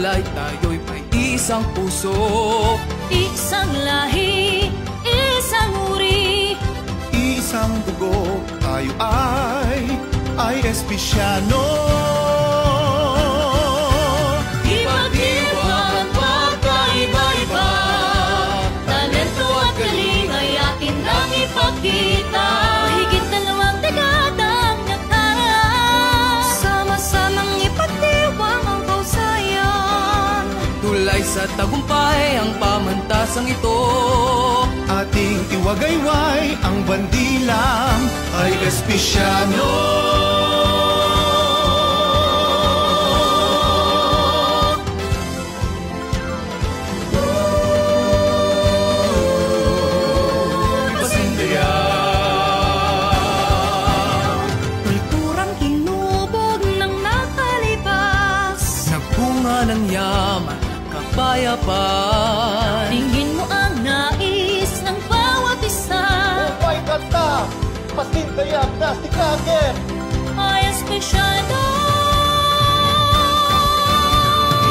Tulay tayo'y may isang puso, isang lahi, isang uri, isang dugo, tayo ay espesyano. Ipagdiwang ang pagkaiba-iba, talento at galing ay atin nang ipakita. Mahigit 2 dekadang nakaraan, sama-samang ipagdiwang ang kausayan. tulay sa tagumpay ang pamantasang ito. Ating iwagayway ang bandilang ay espesyano. Kulturang hinubog ng nakalipas, Nagbunga ng yaman, kapayapaan. tingin mo ang nais ng bawat isa, Upay kanta, pasindayag na si Kagen. ay espesyalo.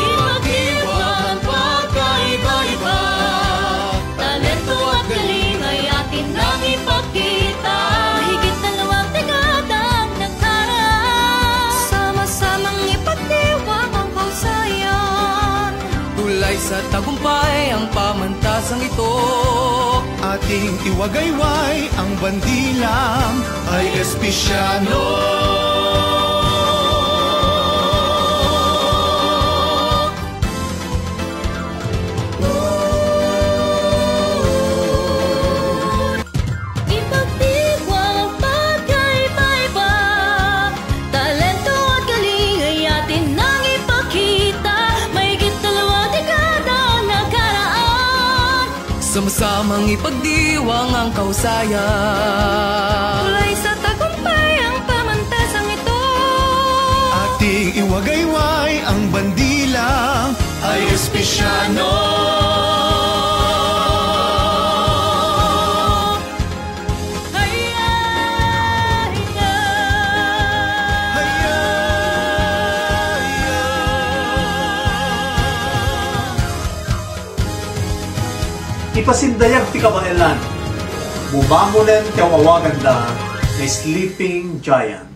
Ipagdiwang ang pagkaiba-iba, talento at galing ay atin nang ipakita. Mahigit 2 dekadang nakaraan, sama-samang ipagdiwang ang kausayan. Tulay sa tagumpay ang pamantasang ito. Ating iwagayway ang bandilang ay espesyano. Ipagdiwang ang pagkaiba-iba, talento at galing ay atin nang ipakita. Mahigit 2 dekadang nakaraan, Sama-samang ipagdiwang ang kausayan. tulay sa tagumpay ang pamantasang ito. Ating iwagayway ang bandilang ay espesyano. Hayya, hayya. Hayya, hayya. Ipasindayag ti kabaelan, bubangonen ti awawagan da, the sleeping giant.